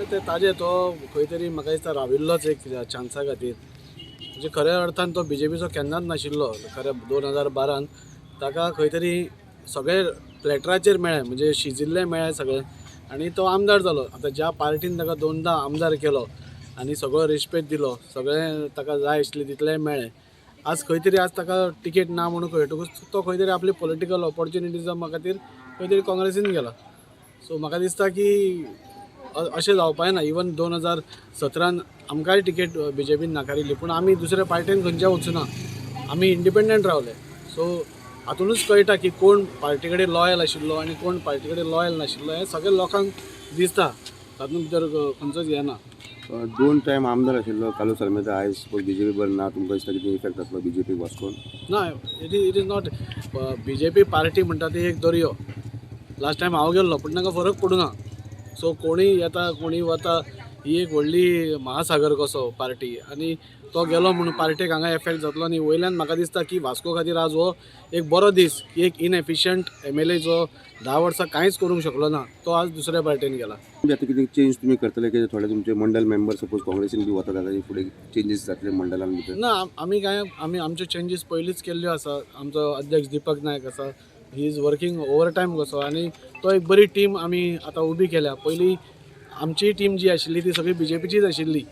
ते ताजे तो खंय तरी म्हाका दिसता राविल्लोच एक चान्सा खातीर म्हणजे खऱ्या अर्थान तो BJPचो केन्नाच नाशिल्लो खऱ्या 2012 ताका खंय तरी सगळे प्लॅटराचेर मेळ्ळे म्हणजे शिजिल्ले मेळ्ळे सगळे आनी तो आमदार जालो. आतां ज्या पार्टीन ताका 2दा आमदार केलो आनी सगळो रिस्पेक्ट दिलो सगळें ताका जाय आशिल्लें तितलें मेळ्ळें. आज खंय तरी आज ताका टिकेट ना म्हणून कळटकूच तो खंय तरी आपली पॉलिटिकल ऑपॉर्च्युनिटीजा खातीर खंय तरी काँग्रेसीन गेला. सो म्हाका दिसता की अशें जावपाक ना. इवन 2017 आमकांय टिकेट BJPन नाकारिल्ली पूण आमी दुसऱ्या पार्टीन खंयच्या वचूना, आमी इंडिपेंडंट रावले. सो हातूनच कळटा की कोण पार्टी कडेन लॉयल आशिल्लो आनी कोण पार्टी कडेन लॉयल नाशिल्लो हें सगळ्या लोकांक दिसता. तातूंत भितर खंयचोच हें ना. 2 टायम आमदार आशिल्लो कालू सलमेदा आयज सपोज BJP बरें ना तुमकां दिसता कितें इफेक्ट जातलो BJP वास्कोन? ना it is not. BJP party म्हणटा ती एक दर्यो. लास्ट टायम हांव गेल्लो पूण तांकां फरक पडूना. सो कोणीय येता कोणीय वता ही एक व्हडली महासागर कसो पार्टी आनी तो गेलो म्हणून पार्टेक हांगा एफेक्ट जातलो न्ही. वयल्यान म्हाका दिसता की वास्को खातीर आज हो एक बरो दीस की एक इनएफिशियंट MLA जो 10 वर्सां कांयच करूंक शकलो ना तो आज दुसऱ्या पार्टीन गेला. आतां कितें चेंज तुमी करतले की थोडे तुमचे मंडल मेंबर सपोज काँग्रेसीन बी वता जाल्यार फुडें चेंजीस जातले मंडलान भितर? ना आमी आमच्यो चेंजीस पयलींच केल्ल्यो आसा. आमचो अध्यक्ष दीपक नायक आसा, he is working over time कसो आनी तो एक बरी टीम आमी आतां उबी केल्या. पयलीं आमची टीम जी आशिल्ली ती सगळी BJPचीच आशिल्ली.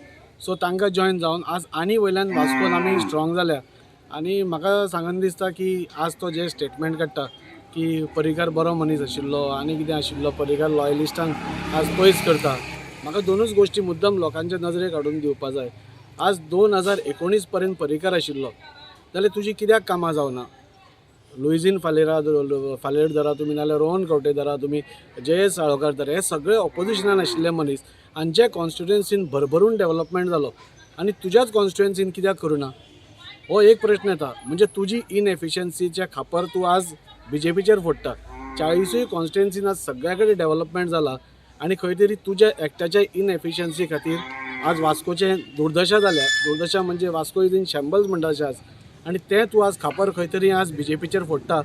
सो तांकां जॉयन जावन आज आनी वयल्यान वास्कोन आमी स्ट्रॉंग जाल्या. आनी म्हाका सांगन दिसता की आज तो जे स्टेटमेंट काडटा की पर्रीकार बरो मनीस आशिल्लो आनी कितें आशिल्लो पर्रीकार लॉयलिस्टांक आज पयस करता. म्हाका दोनूच गोश्टी मुद्दम लोकांच्या नजरेक हाडून दिवपा जाय. आज 2019 पर्यंत पर्रीकार आशिल्लो जाल्यार तुजी कित्याक कामां जावना? लुईझीन फालेर धरा तुमी नाल्यार रोहन खंवटे धरा तुमी, जयेश साळोकार धरा, हे सगळे ऑपोजिशनान आशिल्ले मनीस आनी जे कॉन्स्टिट्युएन्सीन भरभरून डेव्हलपमेंट जालो आनी तुज्याच कॉन्स्टिट्युएन्सीन कित्याक करूना हो एक प्रश्न येता. म्हणजे तुजी इनएफिशियन्सीच्या खापर तूं आज BJPचेर फोडटा. 40 कॉन्स्टिट्युएन्सीन आज सगळ्या कडेन डेव्हलपमेंट जाला आनी खंय तरी तुज्या एकट्याच्या इनएफिशियन्सी खातीर आज वास्कोचें दुर्दशा जाल्या. दुर्दशा म्हणजे वास्को इज इन शॅम्बल्स म्हणटा अशें आज आनी तें तूं आज खापर खंय तरी आज BJPचेर फोडटा.